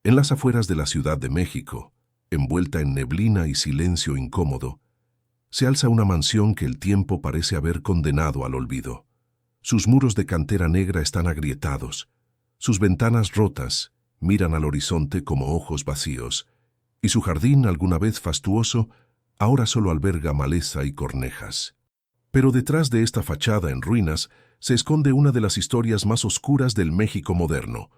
En las afueras de la Ciudad de México, envuelta en neblina y silencio incómodo, se alza una mansión que el tiempo parece haber condenado al olvido. Sus muros de cantera negra están agrietados, sus ventanas rotas miran al horizonte como ojos vacíos, y su jardín, alguna vez fastuoso, ahora solo alberga maleza y cornejas. Pero detrás de esta fachada en ruinas se esconde una de las historias más oscuras del México moderno,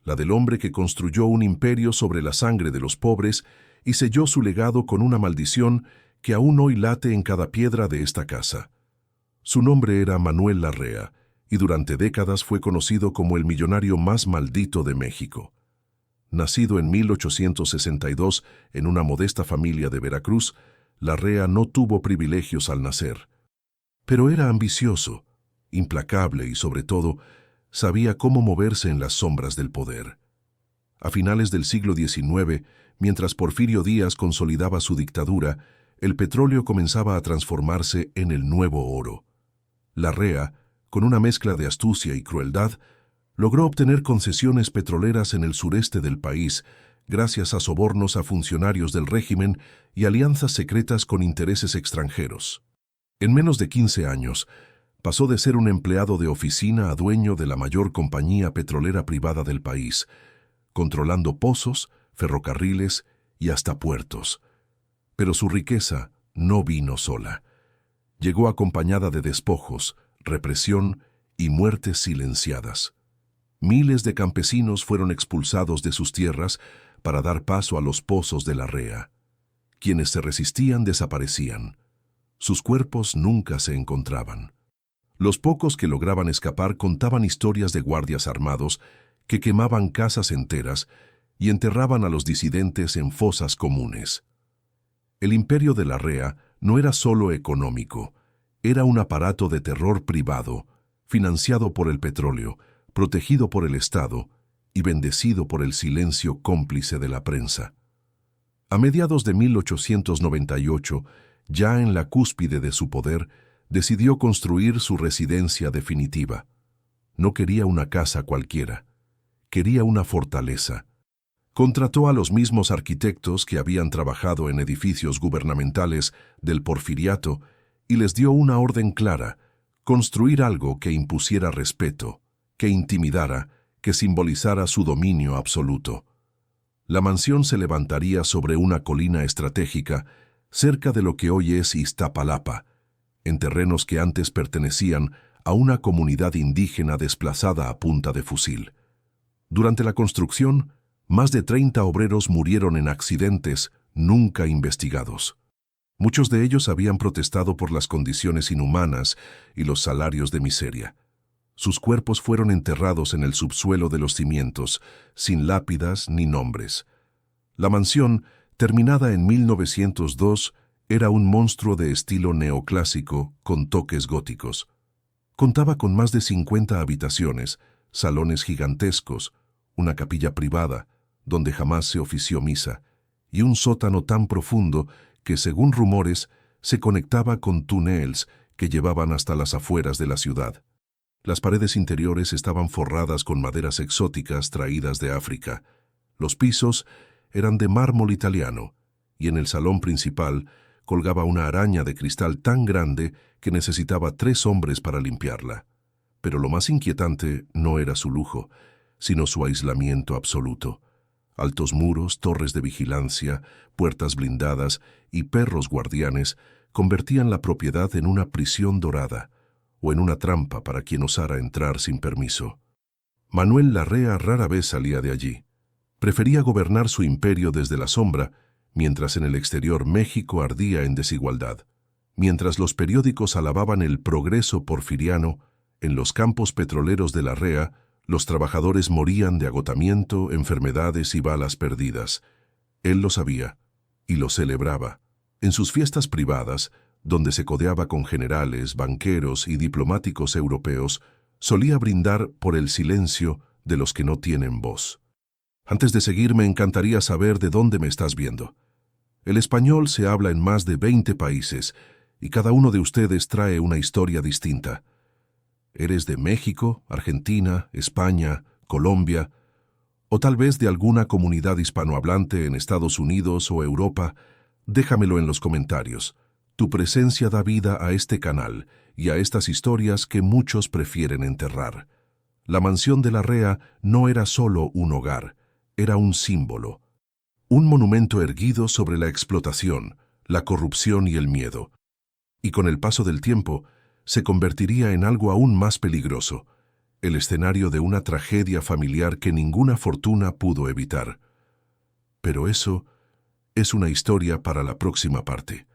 la del hombre que construyó un imperio sobre la sangre de los pobres y selló su legado con una maldición que aún hoy late en cada piedra de esta casa. Su nombre era Manuel Larrea, y durante décadas fue conocido como el millonario más maldito de México. Nacido en 1862 en una modesta familia de Veracruz, Larrea no tuvo privilegios al nacer. Pero era ambicioso, implacable y, sobre todo, sabía cómo moverse en las sombras del poder. A finales del siglo XIX, mientras Porfirio Díaz consolidaba su dictadura, el petróleo comenzaba a transformarse en el nuevo oro. Larrea, con una mezcla de astucia y crueldad, logró obtener concesiones petroleras en el sureste del país, gracias a sobornos a funcionarios del régimen y alianzas secretas con intereses extranjeros. En menos de 15 años, pasó de ser un empleado de oficina a dueño de la mayor compañía petrolera privada del país, controlando pozos, ferrocarriles y hasta puertos. Pero su riqueza no vino sola. Llegó acompañada de despojos, represión y muertes silenciadas. Miles de campesinos fueron expulsados de sus tierras para dar paso a los pozos de Larrea. Quienes se resistían desaparecían. Sus cuerpos nunca se encontraban. Los pocos que lograban escapar contaban historias de guardias armados que quemaban casas enteras y enterraban a los disidentes en fosas comunes. El imperio de Larrea no era solo económico, era un aparato de terror privado, financiado por el petróleo, protegido por el Estado y bendecido por el silencio cómplice de la prensa. A mediados de 1898, ya en la cúspide de su poder, decidió construir su residencia definitiva. No quería una casa cualquiera, quería una fortaleza. Contrató a los mismos arquitectos que habían trabajado en edificios gubernamentales del Porfiriato y les dio una orden clara: construir algo que impusiera respeto, que intimidara, que simbolizara su dominio absoluto. La mansión se levantaría sobre una colina estratégica, cerca de lo que hoy es Iztapalapa, en terrenos que antes pertenecían a una comunidad indígena desplazada a punta de fusil. Durante la construcción, más de 30 obreros murieron en accidentes nunca investigados. Muchos de ellos habían protestado por las condiciones inhumanas y los salarios de miseria. Sus cuerpos fueron enterrados en el subsuelo de los cimientos, sin lápidas ni nombres. La mansión, terminada en 1902, era un monstruo de estilo neoclásico con toques góticos. Contaba con más de 50 habitaciones, salones gigantescos, una capilla privada, donde jamás se ofició misa, y un sótano tan profundo que, según rumores, se conectaba con túneles que llevaban hasta las afueras de la ciudad. Las paredes interiores estaban forradas con maderas exóticas traídas de África. Los pisos eran de mármol italiano, y en el salón principal colgaba una araña de cristal tan grande que necesitaba 3 hombres para limpiarla. Pero lo más inquietante no era su lujo, sino su aislamiento absoluto. Altos muros, torres de vigilancia, puertas blindadas y perros guardianes convertían la propiedad en una prisión dorada, o en una trampa para quien osara entrar sin permiso. Manuel Larrea rara vez salía de allí. Prefería gobernar su imperio desde la sombra, mientras en el exterior México ardía en desigualdad. Mientras los periódicos alababan el progreso porfiriano, en los campos petroleros de Larrea, los trabajadores morían de agotamiento, enfermedades y balas perdidas. Él lo sabía y lo celebraba. En sus fiestas privadas, donde se codeaba con generales, banqueros y diplomáticos europeos, solía brindar por el silencio de los que no tienen voz. Antes de seguir, me encantaría saber de dónde me estás viendo. El español se habla en más de 20 países y cada uno de ustedes trae una historia distinta. ¿Eres de México, Argentina, España, Colombia? o tal vez de alguna comunidad hispanohablante en Estados Unidos o Europa, déjamelo en los comentarios. Tu presencia da vida a este canal y a estas historias que muchos prefieren enterrar. La mansión de Larrea no era solo un hogar, era un símbolo. Un monumento erguido sobre la explotación, la corrupción y el miedo. Y con el paso del tiempo, se convertiría en algo aún más peligroso, el escenario de una tragedia familiar que ninguna fortuna pudo evitar. Pero eso es una historia para la próxima parte.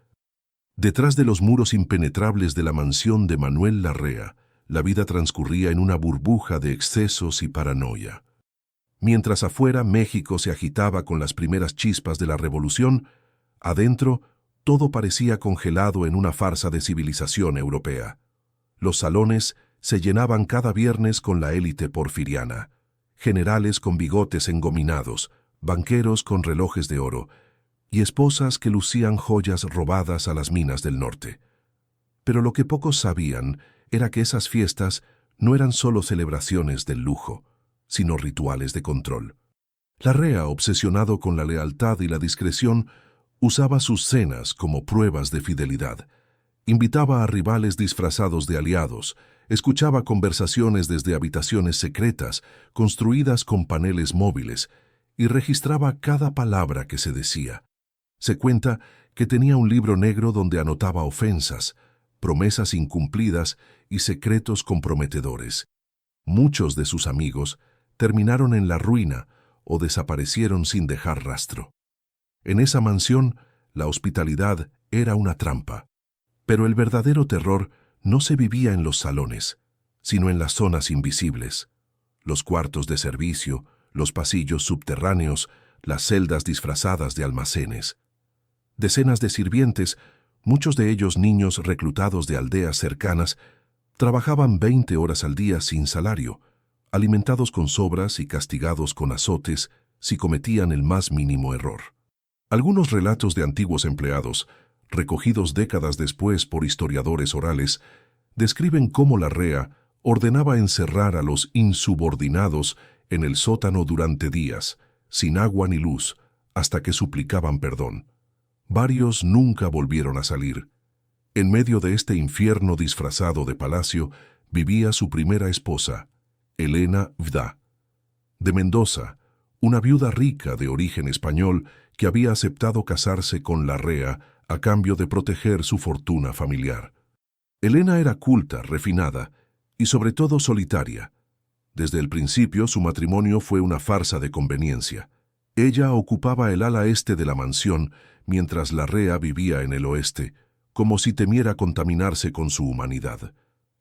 Detrás de los muros impenetrables de la mansión de Manuel Larrea, la vida transcurría en una burbuja de excesos y paranoia. Mientras afuera México se agitaba con las primeras chispas de la revolución, adentro todo parecía congelado en una farsa de civilización europea. Los salones se llenaban cada viernes con la élite porfiriana, generales con bigotes engominados, banqueros con relojes de oro, y esposas que lucían joyas robadas a las minas del norte. Pero lo que pocos sabían era que esas fiestas no eran solo celebraciones del lujo, sino rituales de control. Larrea, obsesionado con la lealtad y la discreción, usaba sus cenas como pruebas de fidelidad. Invitaba a rivales disfrazados de aliados, escuchaba conversaciones desde habitaciones secretas, construidas con paneles móviles, y registraba cada palabra que se decía. Se cuenta que tenía un libro negro donde anotaba ofensas, promesas incumplidas y secretos comprometedores. Muchos de sus amigos terminaron en la ruina o desaparecieron sin dejar rastro. En esa mansión, la hospitalidad era una trampa. Pero el verdadero terror no se vivía en los salones, sino en las zonas invisibles. Los cuartos de servicio, los pasillos subterráneos, las celdas disfrazadas de almacenes. Decenas de sirvientes, muchos de ellos niños reclutados de aldeas cercanas, trabajaban 20 horas al día sin salario, alimentados con sobras y castigados con azotes si cometían el más mínimo error. Algunos relatos de antiguos empleados, recogidos décadas después por historiadores orales, describen cómo Larrea ordenaba encerrar a los insubordinados en el sótano durante días, sin agua ni luz, hasta que suplicaban perdón. Varios nunca volvieron a salir. En medio de este infierno disfrazado de palacio vivía su primera esposa, Elena Vda, de Mendoza, una viuda rica de origen español que había aceptado casarse con Larrea a cambio de proteger su fortuna familiar. Elena era culta, refinada y sobre todo solitaria. Desde el principio su matrimonio fue una farsa de conveniencia. Ella ocupaba el ala este de la mansión, mientras Larrea vivía en el oeste, como si temiera contaminarse con su humanidad.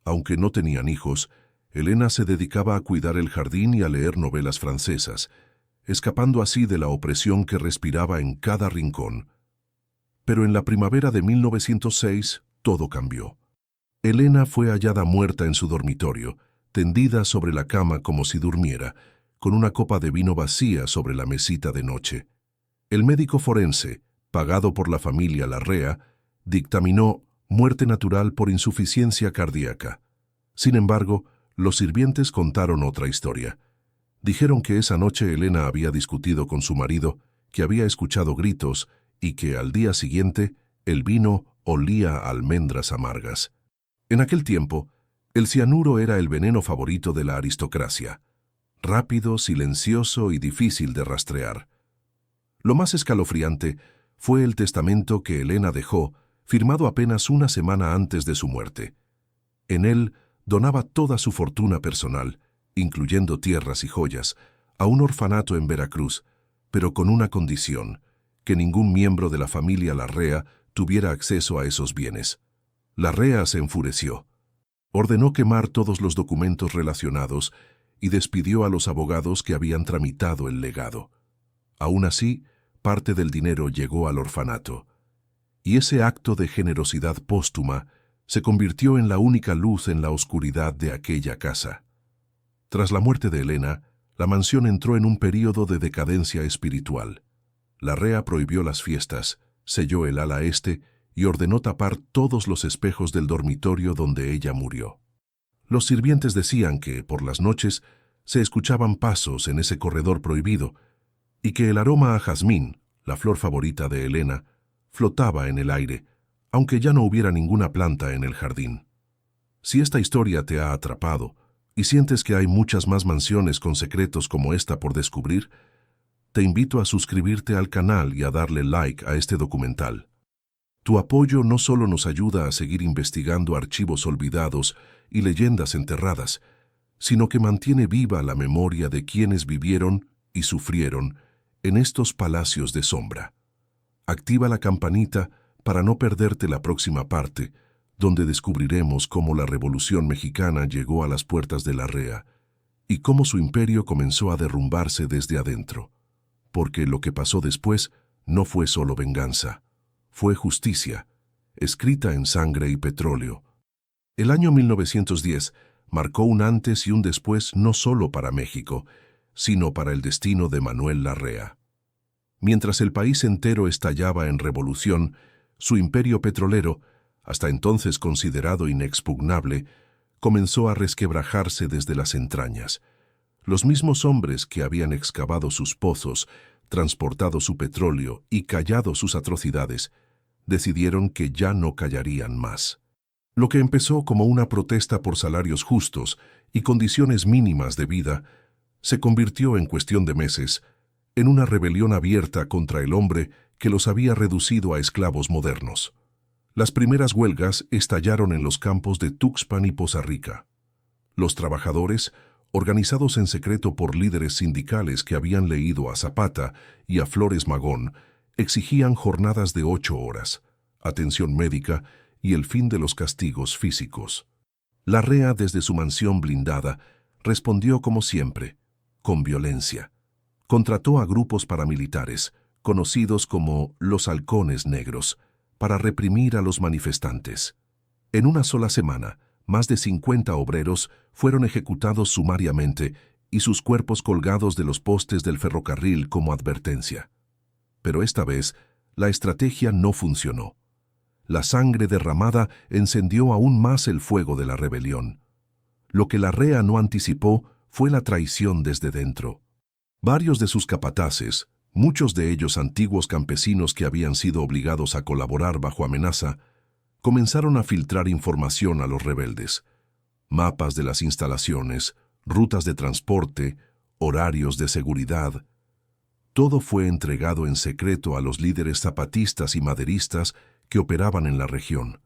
Aunque no tenían hijos, Elena se dedicaba a cuidar el jardín y a leer novelas francesas, escapando así de la opresión que respiraba en cada rincón. Pero en la primavera de 1906 todo cambió. Elena fue hallada muerta en su dormitorio, tendida sobre la cama como si durmiera, con una copa de vino vacía sobre la mesita de noche. El médico forense, pagado por la familia Larrea, dictaminó muerte natural por insuficiencia cardíaca. Sin embargo, los sirvientes contaron otra historia. Dijeron que esa noche Elena había discutido con su marido, que había escuchado gritos y que al día siguiente el vino olía a almendras amargas. En aquel tiempo, el cianuro era el veneno favorito de la aristocracia, rápido, silencioso y difícil de rastrear. Lo más escalofriante fue el testamento que Elena dejó, firmado apenas una semana antes de su muerte. En él donaba toda su fortuna personal, incluyendo tierras y joyas, a un orfanato en Veracruz, pero con una condición: que ningún miembro de la familia Larrea tuviera acceso a esos bienes. Larrea se enfureció. Ordenó quemar todos los documentos relacionados y despidió a los abogados que habían tramitado el legado. Aún así, parte del dinero llegó al orfanato. Y ese acto de generosidad póstuma se convirtió en la única luz en la oscuridad de aquella casa. Tras la muerte de Elena, la mansión entró en un período de decadencia espiritual. Larrea prohibió las fiestas, selló el ala este y ordenó tapar todos los espejos del dormitorio donde ella murió. Los sirvientes decían que, por las noches, Se escuchaban pasos en ese corredor prohibido, y que el aroma a jazmín, la flor favorita de Elena, flotaba en el aire, aunque ya no hubiera ninguna planta en el jardín. Si esta historia te ha atrapado y sientes que hay muchas más mansiones con secretos como esta por descubrir, te invito a suscribirte al canal y a darle like a este documental. Tu apoyo no solo nos ayuda a seguir investigando archivos olvidados y leyendas enterradas, sino que mantiene viva la memoria de quienes vivieron y sufrieron en estos palacios de sombra. Activa la campanita para no perderte la próxima parte, donde descubriremos cómo la Revolución Mexicana llegó a las puertas de Larrea y cómo su imperio comenzó a derrumbarse desde adentro. Porque lo que pasó después no fue solo venganza, fue justicia, escrita en sangre y petróleo. El año 1910 marcó un antes y un después no solo para México, sino para el destino de Manuel Larrea. Mientras el país entero estallaba en revolución, su imperio petrolero, hasta entonces considerado inexpugnable, comenzó a resquebrajarse desde las entrañas. Los mismos hombres que habían excavado sus pozos, transportado su petróleo y callado sus atrocidades, decidieron que ya no callarían más. Lo que empezó como una protesta por salarios justos y condiciones mínimas de vida, se convirtió en cuestión de meses en una rebelión abierta contra el hombre que los había reducido a esclavos modernos. Las primeras huelgas estallaron en los campos de Tuxpan y Poza Rica. Los trabajadores, organizados en secreto por líderes sindicales que habían leído a Zapata y a Flores Magón, exigían jornadas de 8 horas, atención médica y el fin de los castigos físicos. Larrea, desde su mansión blindada, respondió como siempre, con violencia. Contrató a grupos paramilitares, conocidos como los Halcones Negros, para reprimir a los manifestantes. En una sola semana, más de 50 obreros fueron ejecutados sumariamente y sus cuerpos colgados de los postes del ferrocarril como advertencia. Pero esta vez, la estrategia no funcionó. La sangre derramada encendió aún más el fuego de la rebelión. Lo que Larrea no anticipó fue la traición desde dentro. Varios de sus capataces, muchos de ellos antiguos campesinos que habían sido obligados a colaborar bajo amenaza, comenzaron a filtrar información a los rebeldes. Mapas de las instalaciones, rutas de transporte, horarios de seguridad. Todo fue entregado en secreto a los líderes zapatistas y maderistas que operaban en la región.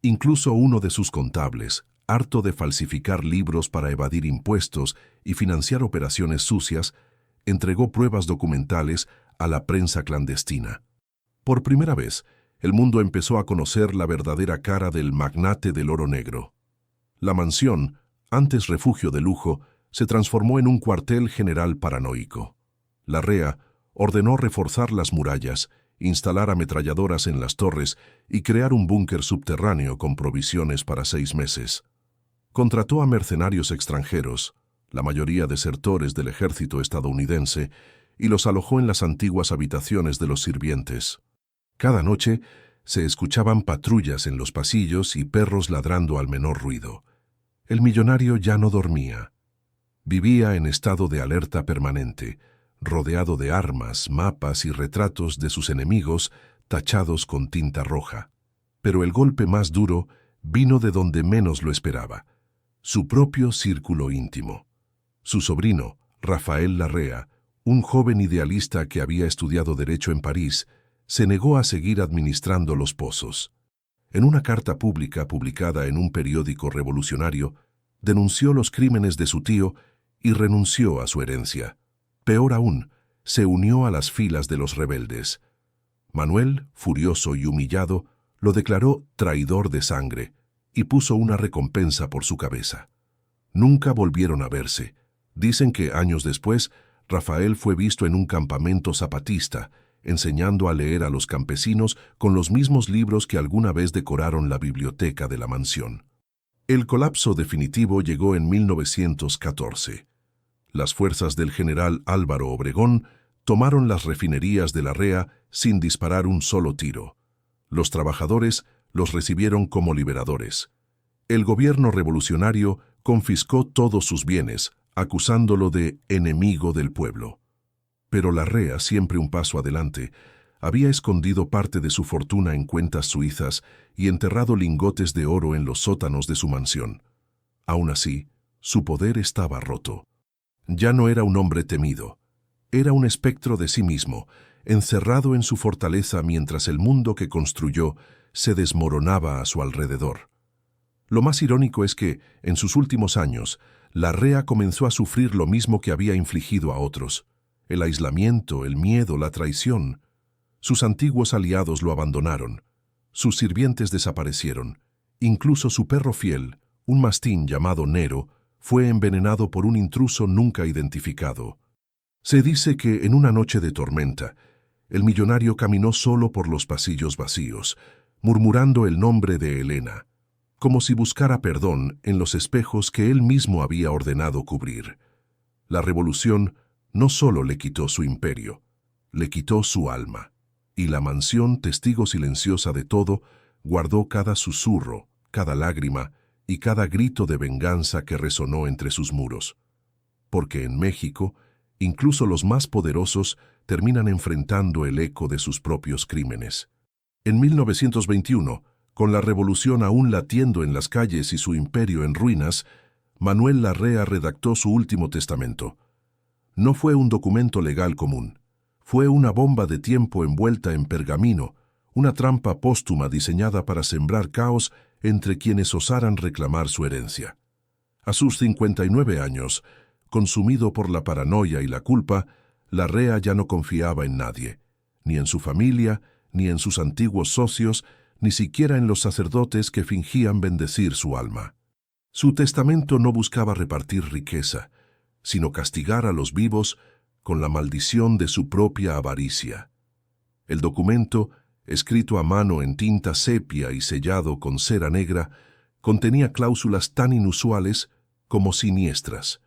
Incluso uno de sus contables, harto de falsificar libros para evadir impuestos y financiar operaciones sucias, entregó pruebas documentales a la prensa clandestina. Por primera vez, el mundo empezó a conocer la verdadera cara del magnate del oro negro. La mansión, antes refugio de lujo, se transformó en un cuartel general paranoico. Larrea ordenó reforzar las murallas, instalar ametralladoras en las torres y crear un búnker subterráneo con provisiones para 6 meses. Contrató a mercenarios extranjeros, la mayoría desertores del ejército estadounidense, y los alojó en las antiguas habitaciones de los sirvientes. Cada noche se escuchaban patrullas en los pasillos y perros ladrando al menor ruido. El millonario ya no dormía. Vivía en estado de alerta permanente, rodeado de armas, mapas y retratos de sus enemigos tachados con tinta roja. Pero el golpe más duro vino de donde menos lo esperaba, su propio círculo íntimo. Su sobrino, Rafael Larrea, un joven idealista que había estudiado Derecho en París, se negó a seguir administrando los pozos. En una carta pública publicada en un periódico revolucionario, denunció los crímenes de su tío y renunció a su herencia. Peor aún, se unió a las filas de los rebeldes. Manuel, furioso y humillado, lo declaró traidor de sangre y puso una recompensa por su cabeza. Nunca volvieron a verse. Dicen que años después, Rafael fue visto en un campamento zapatista, enseñando a leer a los campesinos con los mismos libros que alguna vez decoraron la biblioteca de la mansión. El colapso definitivo llegó en 1914. Las fuerzas del general Álvaro Obregón tomaron las refinerías de Larrea sin disparar un solo tiro. Los trabajadores los recibieron como liberadores. El gobierno revolucionario confiscó todos sus bienes, acusándolo de enemigo del pueblo. Pero Larrea, siempre un paso adelante, había escondido parte de su fortuna en cuentas suizas y enterrado lingotes de oro en los sótanos de su mansión. Aún así, su poder estaba roto. Ya no era un hombre temido. Era un espectro de sí mismo, encerrado en su fortaleza mientras el mundo que construyó se desmoronaba a su alrededor. Lo más irónico es que, en sus últimos años, Larrea comenzó a sufrir lo mismo que había infligido a otros: el aislamiento, el miedo, la traición. Sus antiguos aliados lo abandonaron, sus sirvientes desaparecieron, incluso su perro fiel, un mastín llamado Nero, fue envenenado por un intruso nunca identificado. Se dice que en una noche de tormenta, el millonario caminó solo por los pasillos vacíos, murmurando el nombre de Helena, como si buscara perdón en los espejos que él mismo había ordenado cubrir. La revolución no solo le quitó su imperio, le quitó su alma, y la mansión, testigo silenciosa de todo, guardó cada susurro, cada lágrima y cada grito de venganza que resonó entre sus muros. Porque en México, incluso los más poderosos terminan enfrentando el eco de sus propios crímenes. En 1921, con la revolución aún latiendo en las calles y su imperio en ruinas, Manuel Larrea redactó su último testamento. No fue un documento legal común. Fue una bomba de tiempo envuelta en pergamino, una trampa póstuma diseñada para sembrar caos entre quienes osaran reclamar su herencia. A sus 59 años, consumido por la paranoia y la culpa, Larrea ya no confiaba en nadie, ni en su familia, ni en sus antiguos socios, ni siquiera en los sacerdotes que fingían bendecir su alma. Su testamento no buscaba repartir riqueza, sino castigar a los vivos con la maldición de su propia avaricia. El documento, escrito a mano en tinta sepia y sellado con cera negra, contenía cláusulas tan inusuales como siniestras.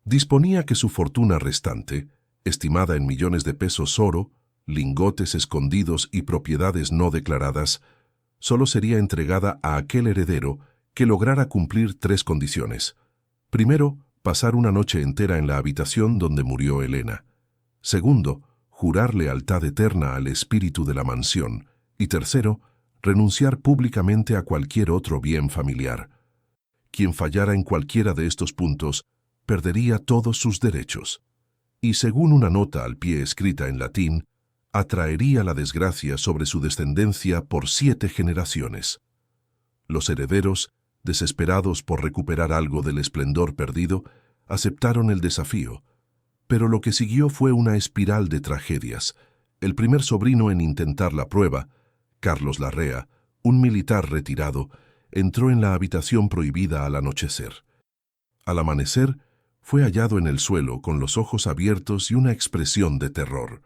Disponía que su fortuna restante, estimada en millones de pesos oro, lingotes escondidos y propiedades no declaradas, solo sería entregada a aquel heredero que lograra cumplir 3 condiciones. Primero, pasar una noche entera en la habitación donde murió Helena. Segundo, jurar lealtad eterna al espíritu de la mansión. Y tercero, renunciar públicamente a cualquier otro bien familiar. Quien fallara en cualquiera de estos puntos perdería todos sus derechos. Y según una nota al pie escrita en latín, atraería la desgracia sobre su descendencia por 7 generaciones. Los herederos, desesperados por recuperar algo del esplendor perdido, aceptaron el desafío. Pero lo que siguió fue una espiral de tragedias. El primer sobrino en intentar la prueba, Carlos Larrea, un militar retirado, entró en la habitación prohibida al anochecer. Al amanecer, fue hallado en el suelo con los ojos abiertos y una expresión de terror.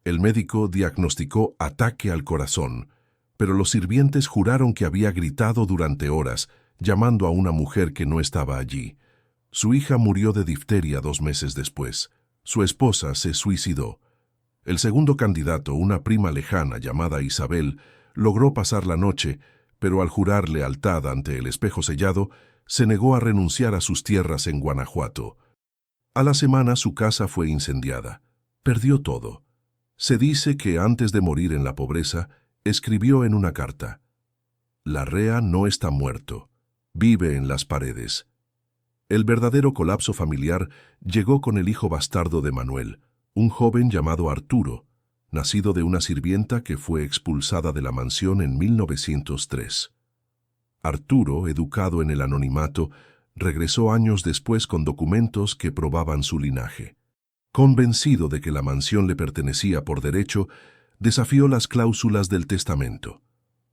El médico diagnosticó ataque al corazón, pero los sirvientes juraron que había gritado durante horas, llamando a una mujer que no estaba allí. Su hija murió de difteria 2 meses después. Su esposa se suicidó. El segundo candidato, una prima lejana llamada Isabel, logró pasar la noche, pero al jurar lealtad ante el espejo sellado, se negó a renunciar a sus tierras en Guanajuato. A la semana su casa fue incendiada. Perdió todo. Se dice que antes de morir en la pobreza, escribió en una carta: «Larrea no está muerto, vive en las paredes». El verdadero colapso familiar llegó con el hijo bastardo de Manuel, un joven llamado Arturo, nacido de una sirvienta que fue expulsada de la mansión en 1903. Arturo, educado en el anonimato, regresó años después con documentos que probaban su linaje. Convencido de que la mansión le pertenecía por derecho, desafió las cláusulas del testamento.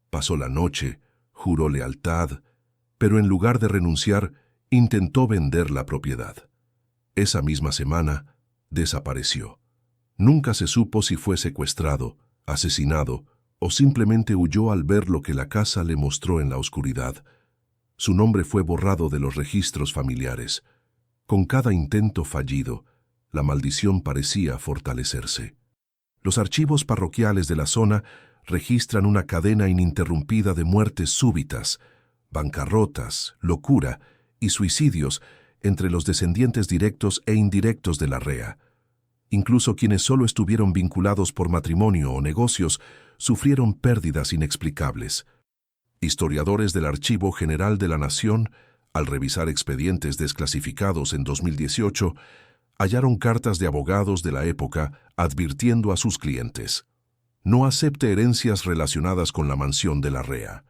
Pasó la noche, juró lealtad, pero en lugar de renunciar, intentó vender la propiedad. Esa misma semana, desapareció. Nunca se supo si fue secuestrado, asesinado o simplemente huyó al ver lo que la casa le mostró en la oscuridad. Su nombre fue borrado de los registros familiares. Con cada intento fallido, la maldición parecía fortalecerse. Los archivos parroquiales de la zona registran una cadena ininterrumpida de muertes súbitas, bancarrotas, locura y suicidios entre los descendientes directos e indirectos de Larrea. Incluso quienes solo estuvieron vinculados por matrimonio o negocios sufrieron pérdidas inexplicables. Historiadores del Archivo General de la Nación, al revisar expedientes desclasificados en 2018, hallaron cartas de abogados de la época advirtiendo a sus clientes: no acepte herencias relacionadas con la mansión de Larrea.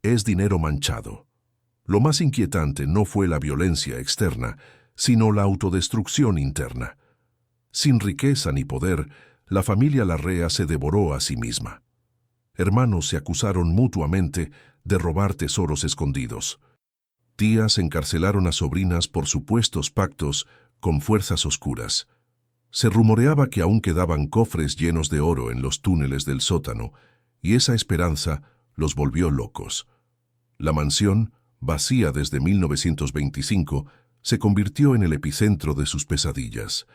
Es dinero manchado. Lo más inquietante no fue la violencia externa, sino la autodestrucción interna. Sin riqueza ni poder, la familia Larrea se devoró a sí misma. Hermanos se acusaron mutuamente de robar tesoros escondidos. Tías encarcelaron a sobrinas por supuestos pactos con fuerzas oscuras. Se rumoreaba que aún quedaban cofres llenos de oro en los túneles del sótano, y esa esperanza los volvió locos. La mansión, vacía desde 1925, se convirtió en el epicentro de sus pesadillas.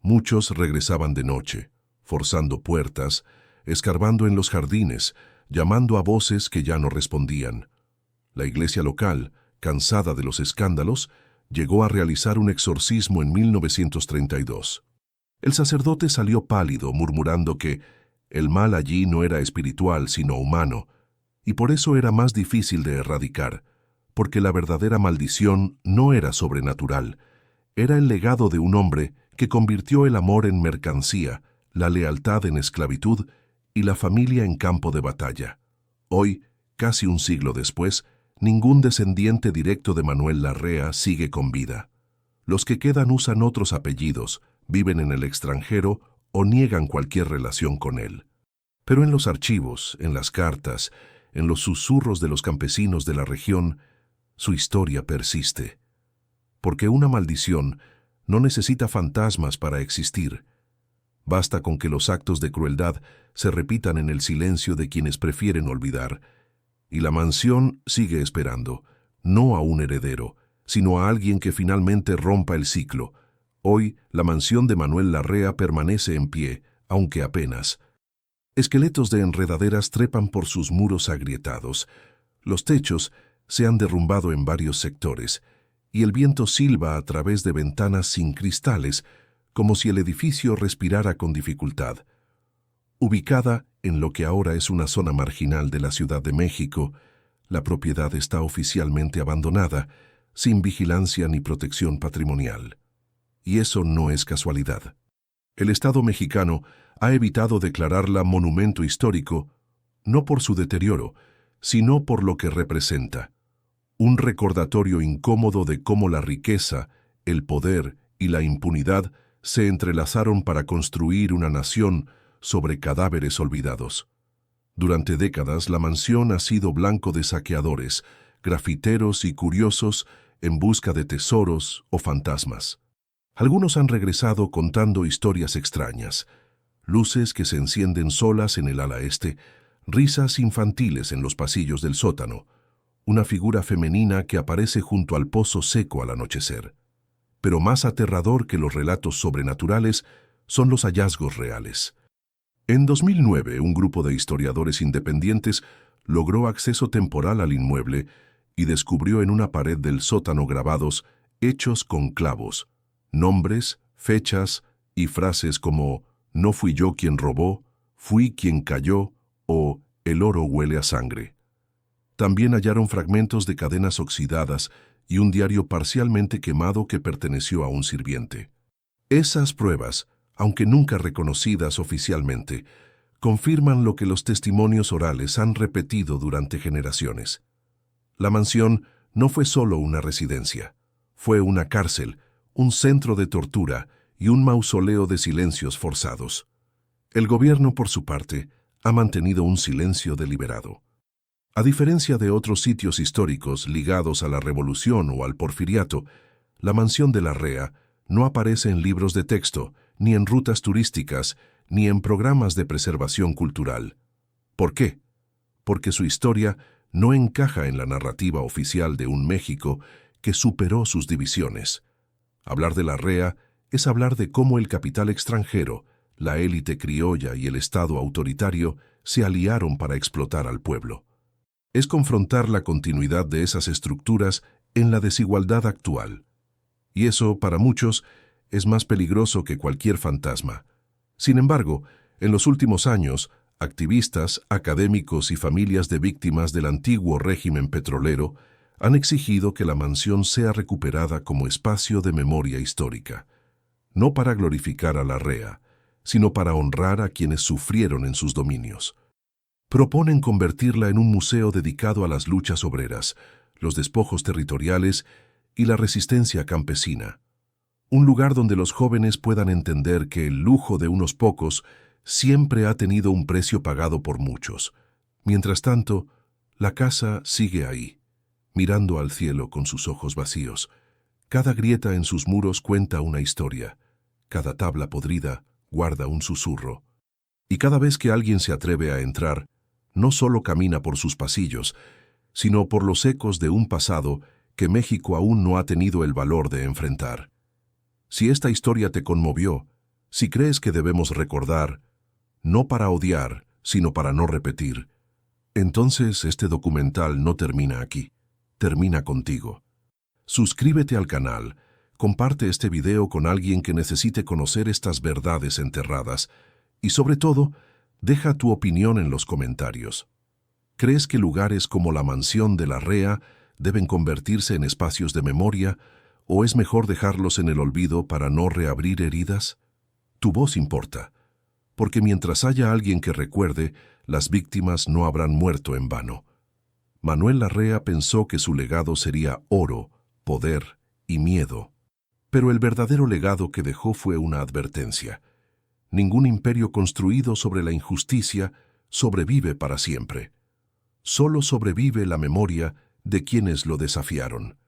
Muchos regresaban de noche, forzando puertas, escarbando en los jardines, llamando a voces que ya no respondían. La iglesia local, cansada de los escándalos, llegó a realizar un exorcismo en 1932. El sacerdote salió pálido, murmurando que el mal allí no era espiritual, sino humano, y por eso era más difícil de erradicar, porque la verdadera maldición no era sobrenatural, era el legado de un hombre que convirtió el amor en mercancía, la lealtad en esclavitud y la familia en campo de batalla. Hoy, casi un siglo después, ningún descendiente directo de Manuel Larrea sigue con vida. Los que quedan usan otros apellidos, viven en el extranjero o niegan cualquier relación con él. Pero en los archivos, en las cartas, en los susurros de los campesinos de la región, su historia persiste. Porque una maldición no necesita fantasmas para existir. Basta con que los actos de crueldad se repitan en el silencio de quienes prefieren olvidar, y la mansión sigue esperando, no a un heredero, sino a alguien que finalmente rompa el ciclo. Hoy, la mansión de Manuel Larrea permanece en pie, aunque apenas. Esqueletos de enredaderas trepan por sus muros agrietados. Los techos se han derrumbado en varios sectores, y el viento silba a través de ventanas sin cristales, como si el edificio respirara con dificultad. Ubicada en lo que ahora es una zona marginal de la Ciudad de México, la propiedad está oficialmente abandonada, sin vigilancia ni protección patrimonial. Y eso no es casualidad. El Estado mexicano ha evitado declararla monumento histórico, no por su deterioro, sino por lo que representa. Un recordatorio incómodo de cómo la riqueza, el poder y la impunidad se entrelazaron para construir una nación sobre cadáveres olvidados. Durante décadas, la mansión ha sido blanco de saqueadores, grafiteros y curiosos en busca de tesoros o fantasmas. Algunos han regresado contando historias extrañas, luces que se encienden solas en el ala este, risas infantiles en los pasillos del sótano, una figura femenina que aparece junto al pozo seco al anochecer. Pero más aterrador que los relatos sobrenaturales son los hallazgos reales. En 2009, un grupo de historiadores independientes logró acceso temporal al inmueble y descubrió en una pared del sótano grabados hechos con clavos, nombres, fechas y frases como «No fui yo quien robó», «Fui quien cayó» o «El oro huele a sangre». También hallaron fragmentos de cadenas oxidadas y un diario parcialmente quemado que perteneció a un sirviente. Esas pruebas, aunque nunca reconocidas oficialmente, confirman lo que los testimonios orales han repetido durante generaciones. La mansión no fue solo una residencia, fue una cárcel, un centro de tortura y un mausoleo de silencios forzados. El gobierno, por su parte, ha mantenido un silencio deliberado. A diferencia de otros sitios históricos ligados a la Revolución o al Porfiriato, la mansión de Larrea no aparece en libros de texto, ni en rutas turísticas, ni en programas de preservación cultural. ¿Por qué? Porque su historia no encaja en la narrativa oficial de un México que superó sus divisiones. Hablar de Larrea es hablar de cómo el capital extranjero, la élite criolla y el Estado autoritario se aliaron para explotar al pueblo. Es confrontar la continuidad de esas estructuras en la desigualdad actual. y eso, para muchos, es más peligroso que cualquier fantasma. Sin embargo, en los últimos años, activistas, académicos y familias de víctimas del antiguo régimen petrolero han exigido que la mansión sea recuperada como espacio de memoria histórica, no para glorificar a la rea, sino para honrar a quienes sufrieron en sus dominios. Proponen convertirla en un museo dedicado a las luchas obreras, los despojos territoriales y la resistencia campesina. Un lugar donde los jóvenes puedan entender que el lujo de unos pocos siempre ha tenido un precio pagado por muchos. Mientras tanto, la casa sigue ahí, mirando al cielo con sus ojos vacíos. Cada grieta en sus muros cuenta una historia, cada tabla podrida guarda un susurro. Y cada vez que alguien se atreve a entrar, no solo camina por sus pasillos, sino por los ecos de un pasado que México aún no ha tenido el valor de enfrentar. Si esta historia te conmovió, si crees que debemos recordar, no para odiar, sino para no repetir, entonces este documental no termina aquí, termina contigo. Suscríbete al canal, comparte este video con alguien que necesite conocer estas verdades enterradas y, sobre todo, deja tu opinión en los comentarios. ¿Crees que lugares como la mansión de la Rea deben convertirse en espacios de memoria o es mejor dejarlos en el olvido para no reabrir heridas? Tu voz importa, porque mientras haya alguien que recuerde, las víctimas no habrán muerto en vano. Manuel Larrea pensó que su legado sería oro, poder y miedo. Pero el verdadero legado que dejó fue una advertencia. Ningún imperio construido sobre la injusticia sobrevive para siempre. Solo sobrevive la memoria de quienes lo desafiaron.